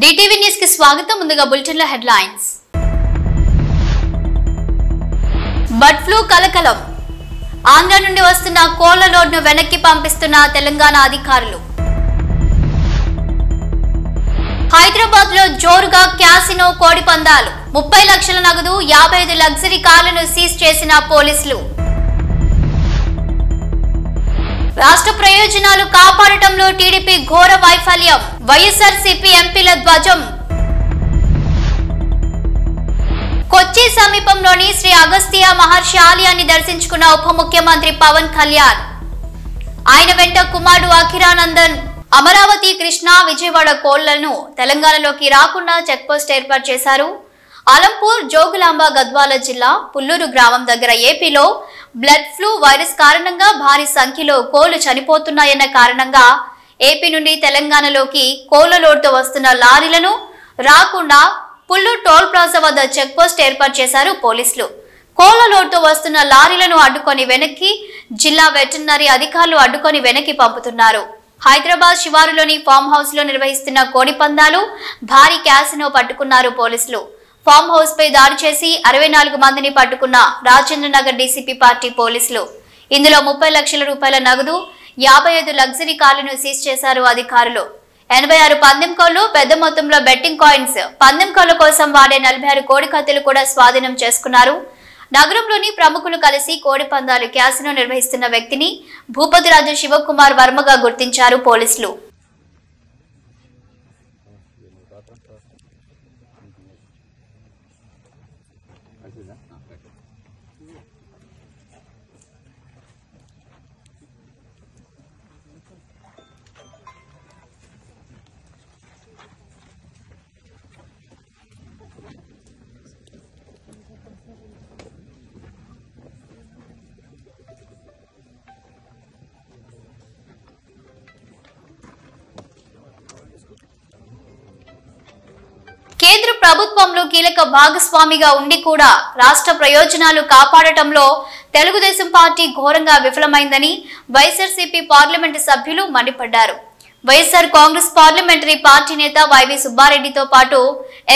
DTV news కి స్వాగతం. ముందుగా బులెటిన్ లో హెడ్లైన్స్. బర్డ్ ఫ్లూ కలకలం. ఆంధ్ర నుండి వస్తున్న కోళ్ల లోడ్ను వెనక్కి పంపిస్తున్న తెలంగాణ అధికారులు. హైదరాబాద్ లో జోరుగా క్యాసినో కోడి పందాలు. 30 లక్షల నగదు, 55 లగ్జరీ కార్లను సీజ్ చేసిన పోలీసులు. రాష్ట్ర ప్రయోజనాలు కాపాడటంలో టీడీపీ ఘోర వైఫల్యం. వైఎస్ఆర్సీపీ ఎంపీల ధ్వజం. కొచ్చి సమీపంలోని శ్రీ అగస్త్య మహర్షి ఆలయాన్ని దర్శించుకున్న ఉప ముఖ్యమంత్రి పవన్ కళ్యాణ్. ఆయన వెంట కుమారుడు అఖిరానందన్. అమరావతి, కృష్ణా, విజయవాడ కోళ్లను తెలంగాణలోకి రాకుండా చెక్పోస్ట్ ఏర్పాటు చేశారు. అలంపూర్, జోగులాంబ, గద్వాల జిల్లా పుల్లూరు గ్రామం దగ్గర ఏపీలో బ్లడ్ ఫ్లూ వైరస్ కారణంగా భారీ సంఖ్యలో కోళ్లు చనిపోతున్నాయన్న కారణంగా ఏపీ నుండి తెలంగాణలోకి కోళ్ల లోడ్తో వస్తున్న లారీలను రాకుండా పుల్లూరు టోల్ ప్లాజా వద్ద చెక్పోస్ట్ ఏర్పాటు చేశారు పోలీసులు. కోళ్ల లోడ్తో వస్తున్న లారీలను అడ్డుకొని వెనక్కి జిల్లా వెటర్నరీ అధికారులు అడ్డుకొని వెనక్కి పంపుతున్నారు. హైదరాబాద్ శివారులోని ఫామ్ హౌస్ లో నిర్వహిస్తున్న కోడి పందాలు, భారీ క్యాసినో పట్టుకున్నారు పోలీసులు. ఫామ్ హౌస్ పై దాడి చేసి 64 మందిని పట్టుకున్న రాజేంద్ర నగర్ డీసీపీ పార్టీ పోలీసులు. ఇందులో 30 లక్షల రూపాయల నగదు, 55 లగ్జరీ కార్లను సీజ్ చేశారు అధికారులు. 86 పందెం కోళ్లు, పెద్ద మొత్తంలో బెట్టింగ్ కాయిన్స్, పందెం కోళ్ల కోసం వాడే 46 కోడి కత్తులు కూడా స్వాధీనం చేసుకున్నారు. నగరంలోని ప్రముఖులు కలిసి కోడి పందాలు క్యాసినో నిర్వహిస్తున్న వ్యక్తిని భూపతిరాజు శివకుమార్ వర్మగా గుర్తించారు పోలీసులు. కేంద్ర ప్రభుత్వంలో కీలక భాగస్వామిగా ఉండి కూడా రాష్ట్ర ప్రయోజనాలు కాపాడటంలో తెలుగుదేశం పార్టీ ఘోరంగా విఫలమైందని వైఎస్ఆర్సీపీ పార్లమెంటు సభ్యులు మండిపడ్డారు. వైఎస్ఆర్ కాంగ్రెస్ పార్లమెంటరీ పార్టీ నేత వైవి సుబ్బారెడ్డితో పాటు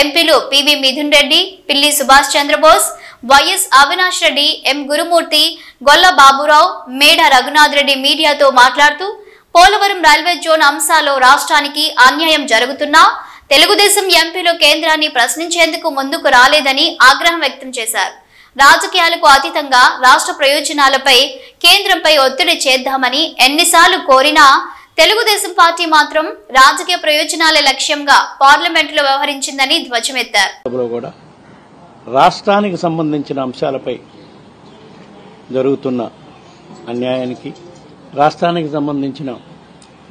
ఎంపీలు పివి మిథున్ రెడ్డి, పిల్లి సుభాష్ చంద్రబోస్, వైఎస్ అవినాష్ రెడ్డి, ఎం గురుమూర్తి, గొల్ల బాబురావు, మేడ రఘునాథ్ రెడ్డి మీడియాతో మాట్లాడుతూ పోలవరం రైల్వే జోన్ అంశాల్లో రాష్ట్రానికి అన్యాయం జరుగుతున్నా తెలుగుదేశం ఎంపీలు కేంద్రాన్ని ప్రశ్నించేందుకు ముందుకు రాలేదని ఆగ్రహం వ్యక్తం చేశారు. రాజకీయాలకు అతీతంగా రాష్ట్ర ప్రయోజనాలపై కేంద్రంపై ఒత్తిడి చేద్దామని ఎన్నిసార్లు కోరినా తెలుగుదేశం పార్టీ మాత్రం రాజకీయ ప్రయోజనాల లక్ష్యంగా పార్లమెంటులో వ్యవహరించిందని ధ్వజమెత్తారు. రాష్ట్రానికి సంబంధించిన అంశాలపై జరుగుతున్న అన్యాయానికి, రాష్ట్రానికి సంబంధించిన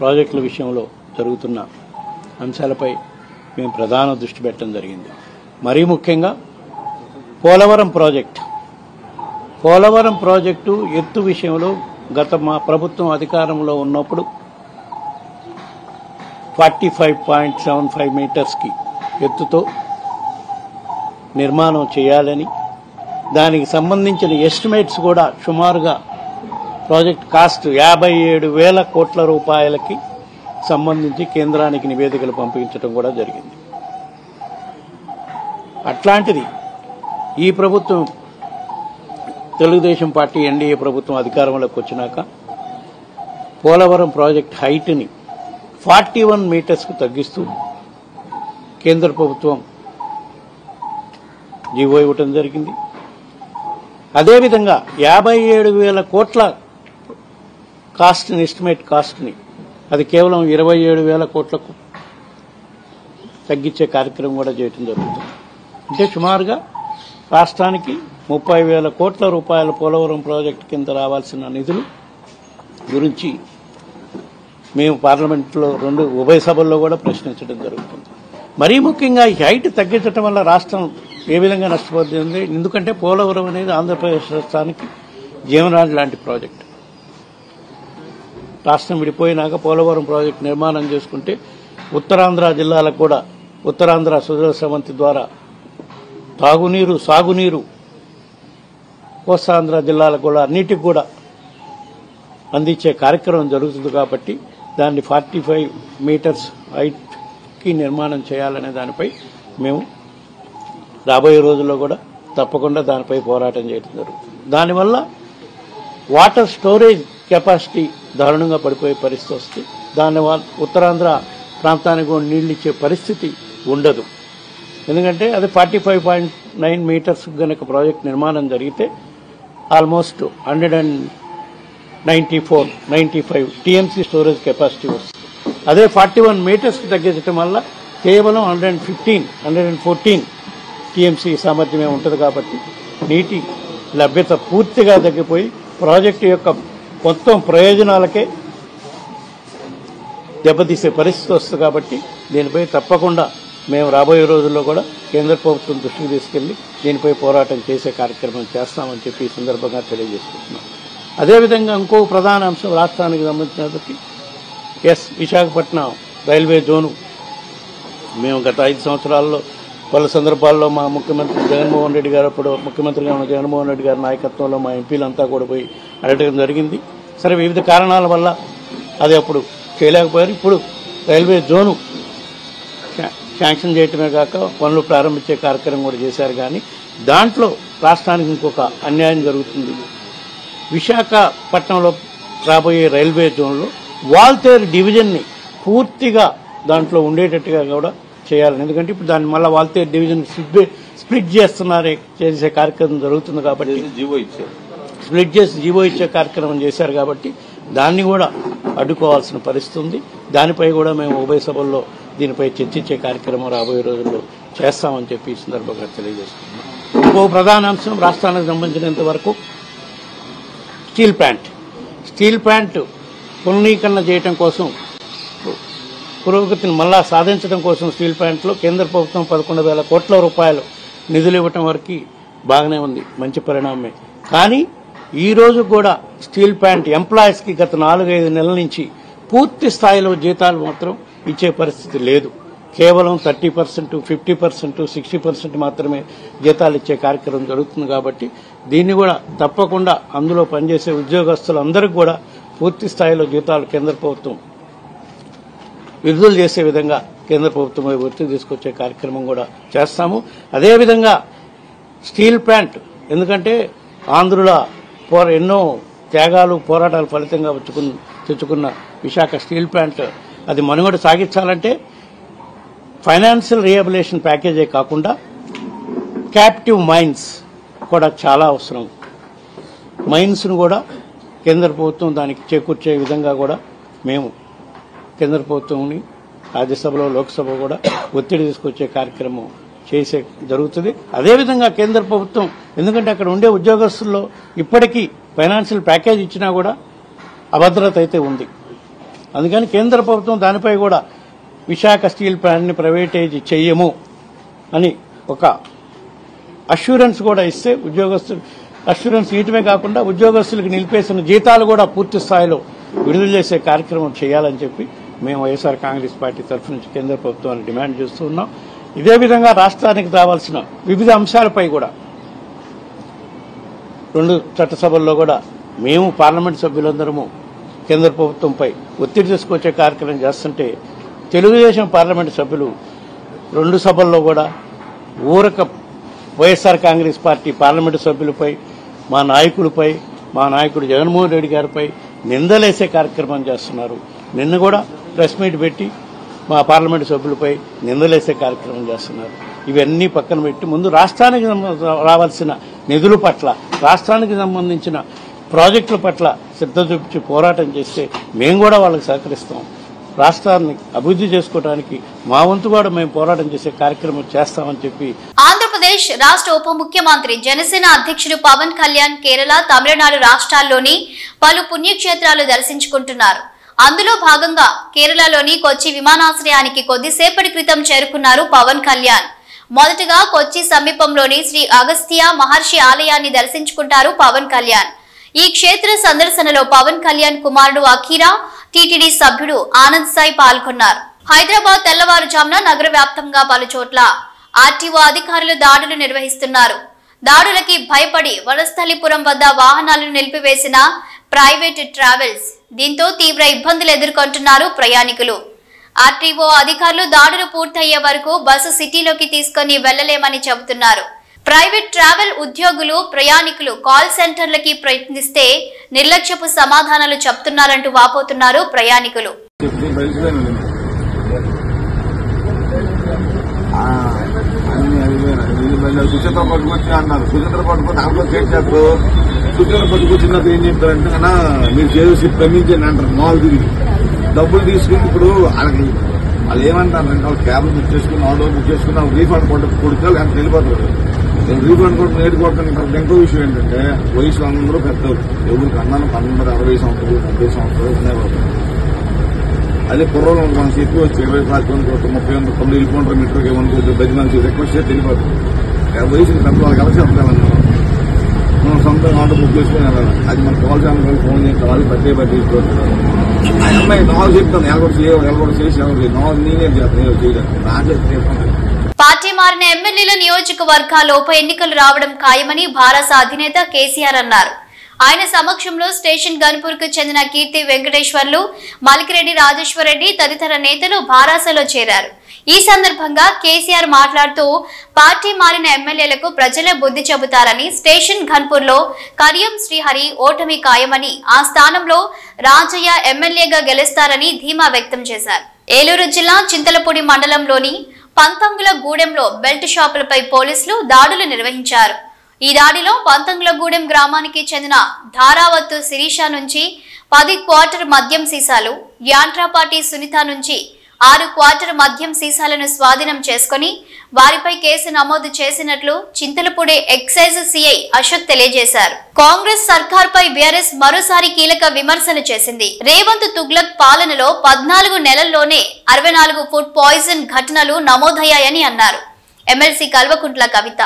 ప్రాజెక్టుల విషయంలో జరుగుతున్న అంశాలపై మేము ప్రధాన దృష్టి పెట్టడం జరిగింది. మరీ ముఖ్యంగా పోలవరం ప్రాజెక్టు ఎత్తు విషయంలో గత మా ప్రభుత్వం అధికారంలో ఉన్నప్పుడు 45.75 మీటర్స్కి ఎత్తుతో నిర్మాణం చేయాలని, దానికి సంబంధించిన ఎస్టిమేట్స్ కూడా సుమారుగా ప్రాజెక్ట్ కాస్ట్ 57,000 కోట్ల రూపాయలకి సంబంధించి కేంద్రానికి నివేదికలు పంపించడం కూడా జరిగింది. అట్లాంటిది ఈ ప్రభుత్వం, తెలుగుదేశం పార్టీ ఎన్డీఏ ప్రభుత్వం అధికారంలోకి వచ్చినాక పోలవరం ప్రాజెక్ట్ హైట్ని 41 మీటర్స్కు తగ్గిస్తూ కేంద్ర ప్రభుత్వం జీవో ఇవ్వటం జరిగింది. అదేవిధంగా 57,000 కోట్ల ఎస్టిమేట్ కాస్ట్ని అది కేవలం 27,000 కోట్లకు తగ్గించే కార్యక్రమం కూడా చేయడం జరుగుతుంది. అంటే సుమారుగా రాష్ట్రానికి 30,000 కోట్ల రూపాయల పోలవరం ప్రాజెక్టు కింద రావాల్సిన నిధులు గురించి మేము పార్లమెంట్లో ఉభయ సభల్లో కూడా ప్రశ్నించడం జరుగుతుంది. మరీ ముఖ్యంగా ఈ హైట్ తగ్గించడం వల్ల రాష్ట్రం ఏ విధంగా నష్టపోతుంది? ఎందుకంటే పోలవరం అనేది ఆంధ్రప్రదేశ్ రాష్ట్రానికి జీవనాడి లాంటి ప్రాజెక్టు. రాష్ట్రం విడిపోయినాక పోలవరం ప్రాజెక్టు నిర్మాణం చేసుకుంటే ఉత్తరాంధ్ర జిల్లాలకు కూడా, ఉత్తరాంధ్ర సుజల స్రవంతి ద్వారా తాగునీరు, సాగునీరు కోస్తాంధ్ర జిల్లాలకు కూడా అన్నిటికి కూడా అందించే కార్యక్రమం జరుగుతుంది. కాబట్టి దాన్ని 45 మీటర్స్ హైట్ ప్రాజెక్ట్కి నిర్మాణం చేయాలనే దానిపై మేము రాబోయే రోజుల్లో కూడా తప్పకుండా దానిపై పోరాటం చేయడం జరుగుతుంది. దానివల్ల వాటర్ స్టోరేజ్ కెపాసిటీ దారుణంగా పడిపోయే పరిస్థితి వస్తుంది. దానివల్ల ఉత్తరాంధ్ర ప్రాంతానికి కూడా నీళ్లు ఇచ్చే పరిస్థితి ఉండదు. ఎందుకంటే అది 45.9 మీటర్స్ గనక ప్రాజెక్ట్ నిర్మాణం జరిగితే ఆల్మోస్ట్ 195 టీఎంసీ స్టోరేజ్ కెపాసిటీ వస్తుంది. అదే 41 మీటర్స్కి తగ్గించడం వల్ల కేవలం 114 టీఎంసీ సామర్థ్యమే ఉంటుంది. కాబట్టి నీటి లభ్యత పూర్తిగా తగ్గిపోయి ప్రాజెక్టు యొక్క మొత్తం ప్రయోజనాలకే దెబ్బతీసే పరిస్థితి వస్తుంది. కాబట్టి దీనిపై తప్పకుండా మేము రాబోయే రోజుల్లో కూడా కేంద్ర ప్రభుత్వం దృష్టికి తీసుకెళ్లి దీనిపై పోరాటం చేసే కార్యక్రమం చేస్తామని చెప్పి ఈ సందర్భంగా తెలియజేసుకుంటున్నాం. అదేవిధంగా ఇంకో ప్రధాన అంశం రాష్ట్రానికి సంబంధించినప్పటికీ విశాఖపట్నం రైల్వే జోను మేము గత 5 సంవత్సరాల్లో పలు సందర్భాల్లో మా ముఖ్యమంత్రి జగన్మోహన్ రెడ్డి గారు, అప్పుడు ముఖ్యమంత్రిగా ఉన్న జగన్మోహన్ రెడ్డి గారి నాయకత్వంలో మా ఎంపీలంతా కూడా పోయి అడగడం జరిగింది. సరే, వివిధ కారణాల వల్ల అది అప్పుడు చేయలేకపోయారు. ఇప్పుడు రైల్వే జోను శాంక్షన్ చేయటమే కాక పనులు ప్రారంభించే కార్యక్రమం కూడా చేశారు. కానీ దాంట్లో రాష్ట్రానికి ఇంకొక అన్యాయం జరుగుతుంది. విశాఖపట్నంలో రాబోయే రైల్వే జోన్లో వాల్తేరు డివిజన్ని పూర్తిగా దాంట్లో ఉండేటట్టుగా కూడా చేయాలని, ఎందుకంటే ఇప్పుడు దాన్ని మళ్ళీ వాల్తేరు డివిజన్ స్ప్లిట్ చేసే కార్యక్రమం జరుగుతుంది. కాబట్టి స్ప్లిట్ చేసి జీవో ఇచ్చే కార్యక్రమం చేశారు. కాబట్టి దాన్ని కూడా అడ్డుకోవాల్సిన పరిస్థితి ఉంది. దానిపై కూడా మేము ఉభయ సభల్లో దీనిపై చర్చించే కార్యక్రమం రాబోయే రోజుల్లో చేస్తామని చెప్పి ఈ సందర్భంగా తెలియజేస్తున్నాం. ఇంకో ప్రధాన అంశం రాష్ట్రానికి సంబంధించినంత వరకు స్టీల్ ప్లాంట్ పునరీకరణ చేయడం కోసం, పురోగతిని మళ్ళా సాధించడం కోసం స్టీల్ ప్లాంట్లో కేంద్ర ప్రభుత్వం 11,000 కోట్ల రూపాయలు నిధులు ఇవ్వటం వరకు బాగానే ఉంది, మంచి పరిణామమే. కానీ ఈ రోజు కూడా స్టీల్ ప్లాంట్ ఎంప్లాయీస్కి గత 4-5 నెలల నుంచి పూర్తి స్థాయిలో జీతాలు మాత్రం ఇచ్చే పరిస్థితి లేదు. కేవలం 30%, 50%, 60% మాత్రమే జీతాలు ఇచ్చే కార్యక్రమం జరుగుతుంది. కాబట్టి దీన్ని కూడా తప్పకుండా అందులో పనిచేసే ఉద్యోగస్తులందరికీ కూడా పూర్తి స్థాయిలో జీతాలు కేంద్ర ప్రభుత్వం విడుదల చేసే విధంగా కేంద్ర ప్రభుత్వం ఒత్తిడి తీసుకొచ్చే కార్యక్రమం కూడా చేస్తాము. అదేవిధంగా స్టీల్ ప్లాంట్, ఎందుకంటే ఆంధ్రుల ఎన్నో త్యాగాలు పోరాటాల ఫలితంగా తెచ్చుకున్న విశాఖ స్టీల్ ప్లాంట్ అది మనుగడ సాగించాలంటే ఫైనాన్షియల్ రీహాబిలిటేషన్ ప్యాకేజే కాకుండా క్యాప్టివ్ మైన్స్ కూడా చాలా అవసరం. మైన్స్ను కూడా కేంద్ర ప్రభుత్వం దానికి చేకూర్చే విధంగా కూడా మేము కేంద్ర ప్రభుత్వంని రాజ్యసభలో లోక్సభ కూడా ఒత్తిడి తీసుకొచ్చే కార్యక్రమం చేసే జరుగుతుంది. అదేవిధంగా కేంద్ర ప్రభుత్వం, ఎందుకంటే అక్కడ ఉండే ఉద్యోగస్తుల్లో ఇప్పటికీ ఫైనాన్షియల్ ప్యాకేజ్ ఇచ్చినా కూడా అభద్రత అయితే ఉంది. అందుకని కేంద్ర ప్రభుత్వం దానిపై కూడా విశాఖ స్టీల్ ప్లాంట్ని ప్రైవేటైజ్ చెయ్యము అని ఒక అష్యూరెన్స్ కూడా ఇస్తే, ఉద్యోగస్తులు అష్యూరెన్స్ ఇయటమే కాకుండా ఉద్యోగస్తులకు నిలిపేసిన జీతాలు కూడా పూర్తి స్థాయిలో విడుదల చేసే కార్యక్రమం చేయాలని చెప్పి మేము వైఎస్ఆర్ కాంగ్రెస్ పార్టీ తరఫు నుంచి కేంద్ర ప్రభుత్వాన్ని డిమాండ్ చేస్తూ ఉన్నాం. ఇదే విధంగా రాష్ట్రానికి రావాల్సిన వివిధ అంశాలపై కూడా 2 చట్టసభల్లో కూడా మేము పార్లమెంట్ సభ్యులందరము కేంద్ర ప్రభుత్వంపై ఒత్తిడి తీసుకొచ్చే కార్యక్రమం చేస్తుంటే, తెలుగుదేశం పార్లమెంటు సభ్యులు 2 సభల్లో కూడా ఊరక వైఎస్ఆర్ కాంగ్రెస్ పార్టీ పార్లమెంటు సభ్యులపై, మా నాయకుడు జగన్మోహన్ రెడ్డి గారిపై నిందలేసే కార్యక్రమం చేస్తున్నారు. నిన్న కూడా ప్రెస్ మీట్ పెట్టి మా పార్లమెంటు సభ్యులపై నిందలేసే కార్యక్రమం చేస్తున్నారు. ఇవన్నీ పక్కన పెట్టి ముందు రాష్ట్రానికి రావాల్సిన నిధుల పట్ల, రాష్ట్రానికి సంబంధించిన ప్రాజెక్టుల పట్ల శ్రద్ధ చూపించి పోరాటం చేస్తే మేము కూడా వాళ్ళకి సహకరిస్తాం. రాష్ట్రాన్ని అభివృద్ధి చేసుకోవడానికి మా వంతు కూడా మేము పోరాటం చేసే కార్యక్రమం చేస్తామని చెప్పి ఆంధ్రప్రదేశ్ రాష్ట్ర ఉప ముఖ్యమంత్రి జనసేన అధ్యక్షుడు పవన్ కళ్యాణ్ కేరళ, తమిళనాడు రాష్ట్రాల్లోని పలు పుణ్యక్షేత్రాలు దర్శించుకుంటున్నారు. అందులో భాగంగా కేరళలోని కొచ్చి విమానాశ్రయానికి కొద్దిసేపటి క్రితం చేరుకున్నారు పవన్ కళ్యాణ్. మొదటగా కొచ్చి సమీపంలోని శ్రీ అగస్త్య మహర్షి ఆలయాన్ని దర్శించుకుంటారు పవన్ కళ్యాణ్. ఈ క్షేత్ర సందర్శనలో పవన్ కళ్యాణ్ కుమారుడు అఖీరా, టీటీడీ సభ్యుడు ఆనంద్ సాయి పాల్గొన్నారు. హైదరాబాద్ తెల్లవారుజామున నగర వ్యాప్తంగా పలు చోట్ల ఆర్టీఓ అధికారులు దాడులు నిర్వహిస్తున్నారు. దాడులకి భయపడి వనస్థలిపురం వద్ద వాహనాలను నిలిపివేసిన ప్రైవేట్ ట్రావెల్స్. దీంతో తీవ్ర ఇబ్బందులు ఎదుర్కొంటున్నారు ప్రయాణికులు. ఆర్టీఓ అధికారులు దాడులు పూర్తయ్యే వరకు బస్సు సిటీలోకి తీసుకొని వెళ్లలేమని చెబుతున్నారు. ప్రైవేట్ ట్రావెల్ ఉద్యోగులు ప్రయాణికులు కాల్ సెంటర్లకి ప్రయత్నిస్తే నిర్లక్ష్యపు సమాధానాలు చెప్తున్నారంటూ వాపోతున్నారు ప్రయాణికులు. సుచిత్ర పట్టుకొచ్చి అన్నారు. సుచిత్ర పట్టుకొని దాంట్లో చేసేటప్పుడు సుచిత్ర పట్టుకొచ్చినప్పుడు ఏం చెప్తారంటే అన్నా మీరు చేసి ప్రమించండి అంటారు. మామూలు తిరిగి డబ్బులు తీసుకుని ఇప్పుడు వాళ్ళకి వాళ్ళు ఏమంటారంటే వాళ్ళు క్యాబ్లు బుక్ చేసుకుని ఆటో బుక్ చేసుకుని వాళ్ళు రీఫండ్ కొడితే వాళ్ళు వెళ్ళిపోతారు. రీఫండ్ కొట్టుకుని ఏడుకోవడానికి ఇంకో విషయం ఏంటంటే వయసు అందరూ పెద్దలు ఎవరికి అన్నాను 60 సంవత్సరాలు 70 సంవత్సరాలు ఉండేవాళ్ళు. అదే కుర్రలు మనం చెప్పి వచ్చి 20 30 30 వెళ్ళిపోంటారు. మీటర్కి ఏమనుకో 10 మంది రిక్వెస్ట్ చేసి వెళ్ళిపోతారు. వయసు పెద్ద వాళ్ళకి ఎలా చెప్తామన్నా మనం సొంతంగా ఆటో బుక్ చేసుకుని వెళ్ళాలి. అది మన కాల్ ఛానల్ ఫోన్ చేస్తే వాళ్ళు బట్టి తీసుకోవచ్చు. ఆ అమ్మాయి నాలుగు చెప్తాను ఎలగొడ చేసి నేనే చేయలేదు నాకే చేస్తాను. పార్టీ మారిన ఎమ్మెల్యేల నియోజకవర్గాల్లో ఉప ఎన్నికలు రావడం ఖాయమని భారస అధినేత కేసీఆర్ అన్నారు. ఆయన సమక్షంలో స్టేషన్ గన్పూర్ కు చెందిన కీర్తి వెంకటేశ్వర్లు, మలికిరెడ్డి రాజేశ్వరరెడ్డి తదితర నేతలు భారాసలో చేరారు. ఈ సందర్భంగా కేసీఆర్ మాట్లాడుతూ పార్టీ మారిన ఎమ్మెల్యేలకు ప్రజలే బుద్ధి చెబుతారని, స్టేషన్ ఘన్పూర్ లో కడియం శ్రీహరి ఓటమి ఖాయమని, ఆ స్థానంలో రాజయ్య ఎమ్మెల్యేగా గెలుస్తారని ధీమా వ్యక్తం చేశారు. ఏలూరు జిల్లా చింతలపూడి మండలంలోని పంతంగులగూడెంలో బెల్ట్ షాపులపై పోలీసులు దాడులు నిర్వహించారు. ఈ దాడిలో పంతంగులగూడెం గ్రామానికి చెందిన ధారావత్తు శిరీష నుంచి 10 క్వార్టర్ మద్యం సీసాలు, యాంట్రాపాటి సునీత నుంచి 6 క్వార్టర్ మద్యం సీసాలను స్వాధీనం చేసుకుని వారిపై కేసు నమోదు చేసినట్లు చింతలపూడి ఎక్సైజ్ సిఐ అశోక్ తెలియజేశారు. కాంగ్రెస్ సర్కార్పై బీఆర్ఎస్ మరోసారి కీలక విమర్శలు చేసింది. రేవంత్ తుగ్లక్ పాలనలో 14 నెలల్లోనే 64 ఫుడ్ పాయిజన్ ఘటనలు నమోదయ్యాయని అన్నారు. ఎమ్మెల్సీ కల్వకుంట్ల కవిత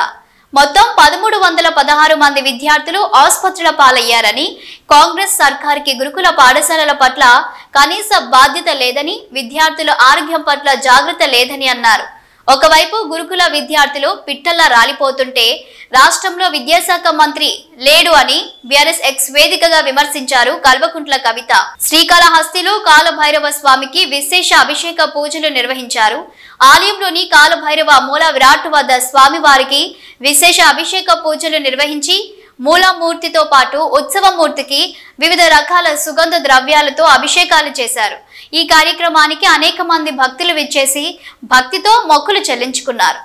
మొత్తం 1316 మంది విద్యార్థులు ఆసుపత్రుల పాలయ్యారని, కాంగ్రెస్ సర్కార్కి గురుకుల పాఠశాలల పట్ల కనీస బాధ్యత లేదని, విద్యార్థుల ఆరోగ్యం పట్ల జాగ్రత్త లేదని అన్నారు. ఒకవైపు గురుకుల విద్యార్థులు పిట్టల్లా రాలిపోతుంటే రాష్ట్రంలో విద్యాశాఖ మంత్రి లేడు అని బీఆర్ఎస్ ఎక్స్ వేదికగా విమర్శించారు కల్వకుంట్ల కవిత. శ్రీకాళహస్తిలో కాలభైరవ స్వామికి విశేష అభిషేక పూజలు నిర్వహించారు. ఆలయంలోని కాలభైరవ మూల విరాట్ వద్ద స్వామివారికి విశేష అభిషేక పూజలు నిర్వహించి మూలమూర్తితో పాటు ఉత్సవమూర్తికి వివిధ రకాల సుగంధ ద్రవ్యాలతో అభిషేకాలు చేశారు. ఈ కార్యక్రమానికి అనేక మంది భక్తులు విచ్చేసి భక్తితో మొక్కులు చెల్లించుకున్నారు.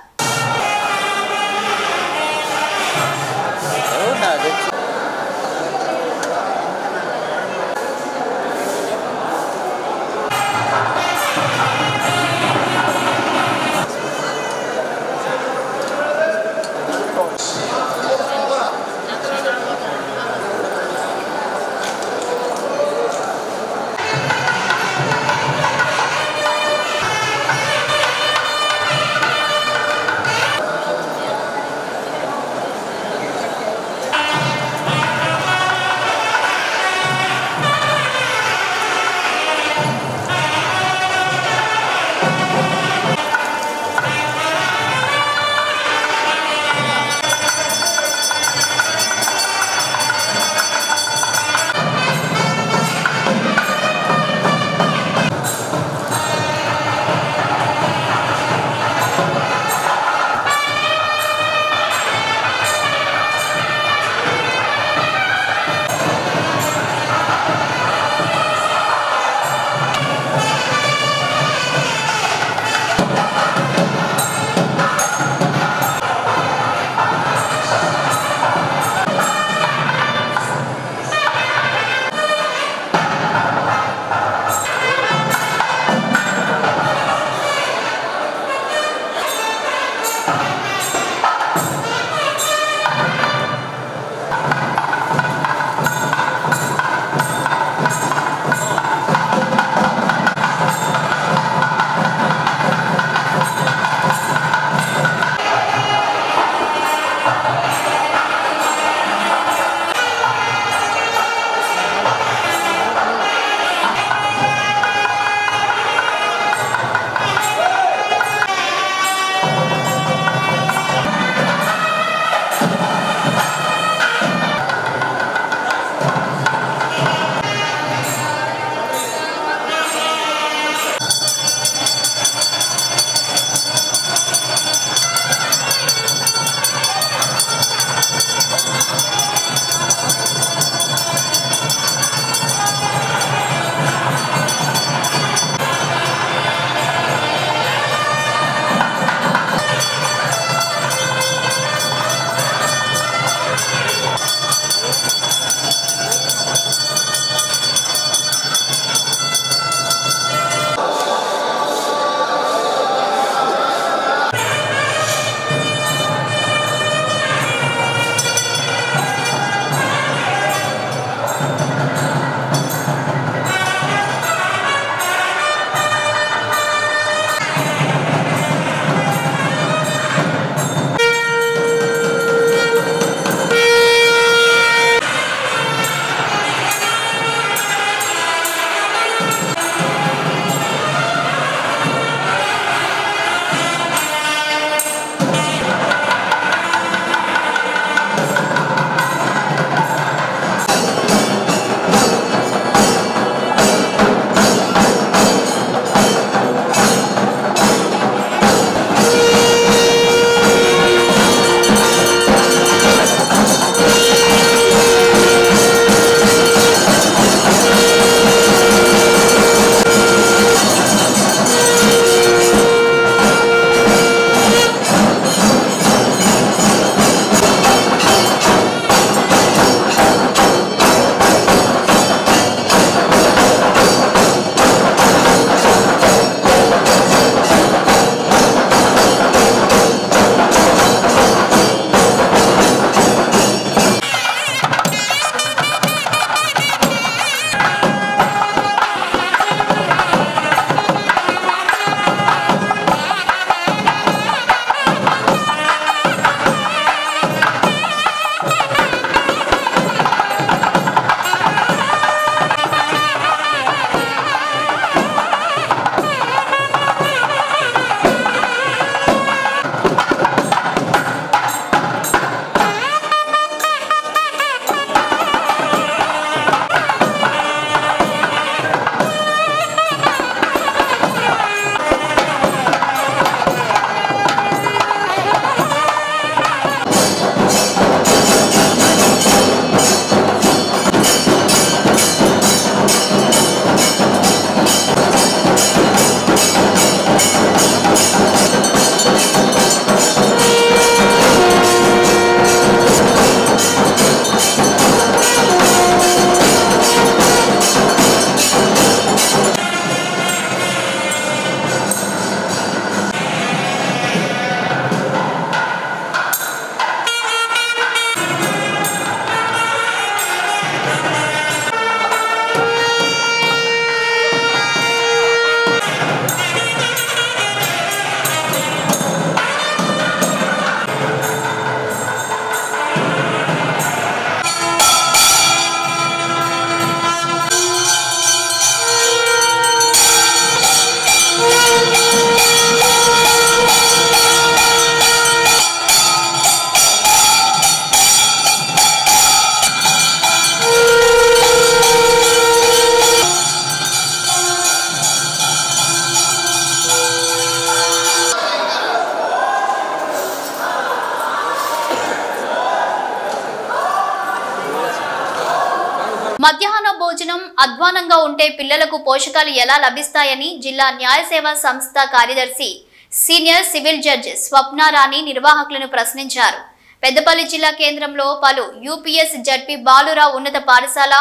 మధ్యాహ్న భోజనం అధ్వానంగా ఉంటే పిల్లలకు పోషకాలు ఎలా లభిస్తాయని జిల్లా న్యాయ సేవా సంస్థ కార్యదర్శి సీనియర్ సివిల్ జడ్జి స్వప్నారాణి నిర్వాహకులను ప్రశ్నించారు. పెద్దపల్లి జిల్లా కేంద్రంలో పలు యూపీఎస్ జడ్పీ బాలురావు ఉన్నత పాఠశాల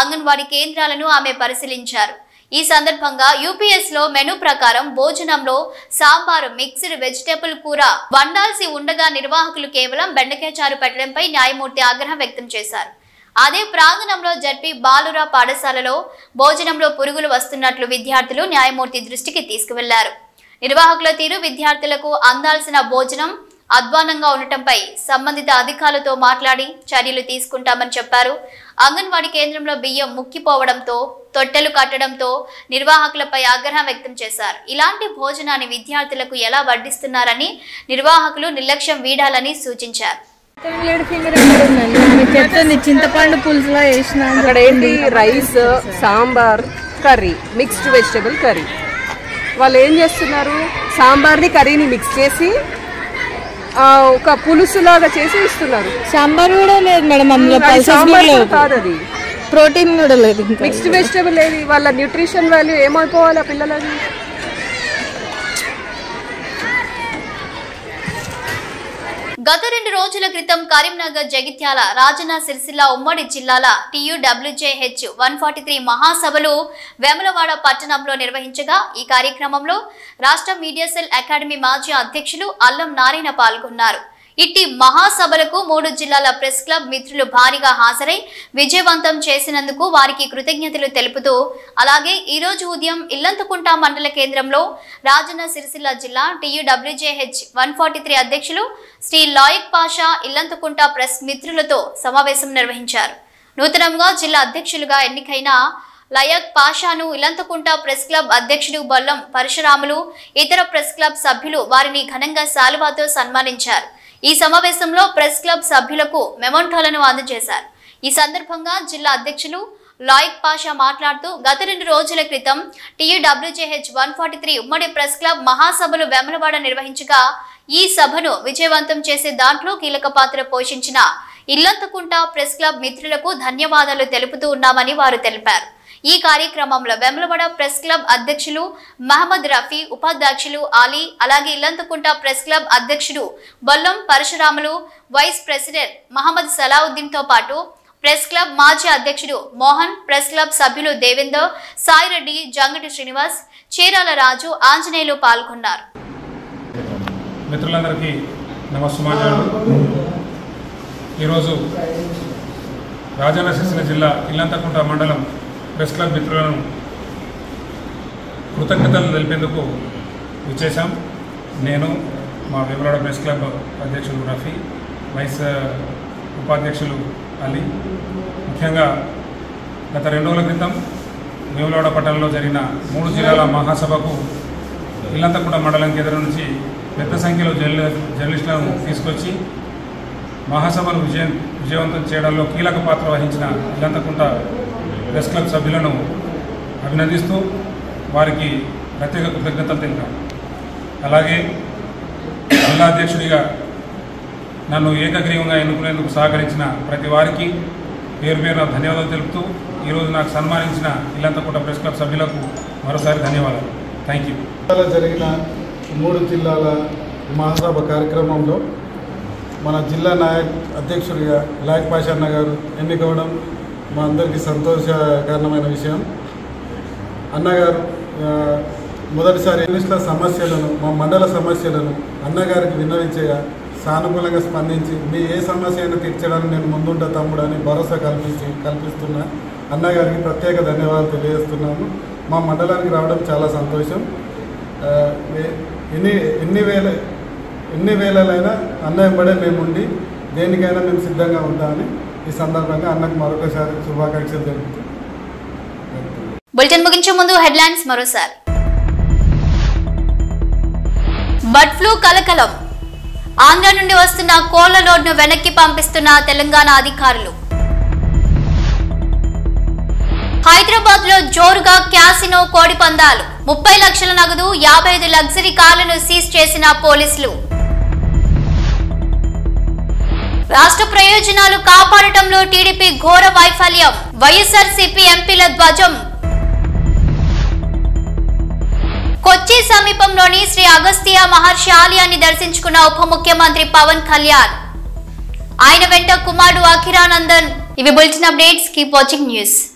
అంగన్వాడీ కేంద్రాలను ఆమె పరిశీలించారు. ఈ సందర్భంగా యూపీఎస్ లో మెనూ ప్రకారం భోజనంలో సాంబారు, మిక్స్డ్ వెజిటేబుల్ కూర వండాల్సి ఉండగా నిర్వాహకులు కేవలం బెండకాయ చారు పెట్టడంపై న్యాయమూర్తి ఆగ్రహం వ్యక్తం చేశారు. అదే ప్రాంగణంలో జడ్పీ బాలురా పాఠశాలలో భోజనంలో పురుగులు వస్తున్నట్లు విద్యార్థులు న్యాయమూర్తి దృష్టికి తీసుకువెళ్లారు. నిర్వాహకుల తీరు, విద్యార్థులకు అందాల్సిన భోజనం అధ్వానంగా ఉండటంపై సంబంధిత అధికారులతో మాట్లాడి చర్యలు తీసుకుంటామని చెప్పారు. అంగన్వాడీ కేంద్రంలో బియ్యం ముక్కిపోవడంతో, తొట్టెలు కట్టడంతో నిర్వాహకులపై ఆగ్రహం వ్యక్తం చేశారు. ఇలాంటి భోజనాన్ని విద్యార్థులకు ఎలా వడ్డిస్తున్నారని నిర్వాహకులు నిర్లక్ష్యం వీడాలని సూచించారు. చింతపండు పులుసులో వేసిన అక్కడ ఏంటి rice, sambar, curry, mixed vegetable curry. వాళ్ళు ఏం చేస్తున్నారు, సాంబార్ని కర్రీని మిక్స్ చేసి ఒక పులుసులాగా చేసి ఇస్తున్నారు. సాంబార్ కూడా లేదు మేడం, అందులో కాదు, అది ప్రోటీన్ కూడా లేదు. మిక్స్డ్ వెజిటేబుల్ ఏది, వాళ్ళ న్యూట్రిషన్ వాల్యూ ఏమైపోవాలి ఆ పిల్లలకి? గత 2 రోజుల క్రితం కరీంనగర్, జగిత్యాల, రాజన్న సిరిసిల్ల ఉమ్మడి జిల్లాల TUWJH 143 మహాసభలు వేములవాడ పట్టణంలో నిర్వహించగా ఈ కార్యక్రమంలో రాష్ట్ర మీడియా సెల్ అకాడమీ మాజీ అధ్యక్షులు అల్లం నారాయణ పాల్గొన్నారు. ఇట్టి మహాసభలకు 3 జిల్లాల ప్రెస్ క్లబ్ మిత్రులు భారీగా హాజరై విజయవంతం చేసినందుకు వారికి కృతజ్ఞతలు తెలుపుతూ, అలాగే ఈ రోజు ఉదయం ఇల్లంతకుంట మండల కేంద్రంలో రాజన్న సిరిసిల్ల జిల్లా TUWJH 143 అధ్యక్షులు శ్రీ లాయక్ పాషా ఇల్లంతకుంట ప్రెస్ మిత్రులతో సమావేశం నిర్వహించారు. నూతనంగా జిల్లా అధ్యక్షులుగా ఎన్నికైన లయక్ పాషాను ఇల్లంతకుంట ప్రెస్ క్లబ్ అధ్యక్షుడు బొల్లం పరశురాములు, ఇతర ప్రెస్ క్లబ్ సభ్యులు వారిని ఘనంగా శాలువాతో సన్మానించారు. ఈ సమావేశంలో ప్రెస్ క్లబ్ సభ్యులకు మెమోంటోలను అందజేశారు. ఈ సందర్భంగా జిల్లా అధ్యక్షులు లాయక్ పాషా మాట్లాడుతూ, గత 2 రోజుల క్రితం TUWJH 143 ఉమ్మడి ప్రెస్ క్లబ్ మహాసభలు వేములవాడ నిర్వహించగా ఈ సభను విజయవంతం చేసే దాంట్లో కీలక పాత్ర పోషించిన ఇల్లంతకుంట ప్రెస్ క్లబ్ మిత్రులకు ధన్యవాదాలు తెలుపుతూ ఉన్నామని వారు తెలిపారు. ఈ కార్యక్రమంలో వేములవాడ ప్రెస్ క్లబ్ అధ్యక్షులు మహమ్మద్ రఫీ, ఉపాధ్యక్షులు అలీ, అలాగే ఇల్లంతకుంట ప్రెస్ క్లబ్ అధ్యక్షుడు బొల్లం పరశురాములు, వైస్ ప్రెసిడెంట్ మహమ్మద్ సలావుద్దీన్ తో పాటు ప్రెస్ క్లబ్ మాజీ అధ్యక్షుడు మోహన్, ప్రెస్ క్లబ్ సభ్యులు దేవేందర్, సాయిరెడ్డి, జంగటి శ్రీనివాస్, చీరాల రాజు, ఆంజనేయులు పాల్గొన్నారు. మిత్రులందరికీ నమస్సుమాంజలు. ఈరోజు రాజన్న సిరిసిల్ల జిల్లా ఇల్లంతకుంట మండలం ప్రెస్ క్లబ్ మిత్రులను కృతజ్ఞతలు తెలిపేందుకు విచ్చేశాం. నేను, మా వేములవాడ ప్రెస్ క్లబ్ అధ్యక్షులు రఫీ, వైస్ ఉపాధ్యక్షులు అలీ. ముఖ్యంగా గత 2 రోజుల క్రితం వేములవాడ పట్టణంలో జరిగిన 3 జిల్లాల మహాసభకు ఇల్లంతకుంట మండలం కేంద్రం నుంచి పెద్ద సంఖ్యలో జర్నలిస్టులను తీసుకొచ్చి మహాసభను విజయవంతం చేయడంలో కీలక పాత్ర వహించిన ఇల్లంతకుంట ప్రెస్ క్లబ్ సభ్యులను అభినందిస్తూ వారికి ప్రత్యేక కృతజ్ఞతలు తెలిపాం. అలాగే జిల్లా అధ్యక్షుడిగా నన్ను ఏకగ్రీవంగా ఎన్నుకునేందుకు సహకరించిన ప్రతి వారికి పేరు పేరున ధన్యవాదాలు తెలుపుతూ ఈరోజు నాకు సన్మానించిన ఇల్లంతకుంట ప్రెస్ క్లబ్ సభ్యులకు మరోసారి ధన్యవాదాలు. Thank you. జరిగిన 3 జిల్లాల మహాసభ కార్యక్రమంలో మన జిల్లా అధ్యక్షుడిగా లాయక్ పాషా అన్న గారు ఎన్నికవడం మా అందరికీ సంతోషకరమైన విషయం. అన్నగారు మొదటిసారి జర్నలిస్టుల సమస్యలను, మా మండల సమస్యలను అన్నగారికి విన్నవించగా సానుకూలంగా స్పందించి మీ ఏ సమస్య అయినా తీర్చడానికి నేను ముందుంటా తమ్ముడు అని భరోసా కల్పిస్తున్నా అన్నగారికి ప్రత్యేక ధన్యవాదాలు తెలియజేస్తున్నాము. మా మండలానికి రావడం చాలా సంతోషం. ఎన్ని వేలైనా అన్న వెంబడే మేముండి దేనికైనా మేము సిద్ధంగా ఉంటామని ఈ సందర్భంగా అన్నకు మరొకసారి శుభాకాంక్షలు తెలుపుతూ బులెటిన్ ముగించే ముందు హెడ్లైన్స్ మరోసారి. బర్డ్ ఫ్లూ కలకలం. ఆంధ్ర నుండి వస్తున్న కోళ్ల లోడ్ను వెనక్కి పంపిస్తున్న తెలంగాణ అధికారులు. హైదరాబాద్ లో జోరుగా క్యాసినో కోడి పందాలు. 30 లక్షల నగదు, 55 లగ్జరీ కార్లను సీజ్ చేసిన పోలీసులు. రాష్ట్ర ప్రయోజనాలు కాపాడటంలో టీడీపీ ఘోర వైఫల్యం. వైఎస్ఆర్సీపీ ఎంపీల ధ్వజం. కొచ్చి సమీపంలోని శ్రీ అగస్త్య మహర్షి ఆలయాన్ని దర్శించుకున్న ఉప ముఖ్యమంత్రి పవన్ కళ్యాణ్. ఆయన వెంట కుమారుడు అఖిరానందన్. ఇవి bulletin updates. Keep watching news.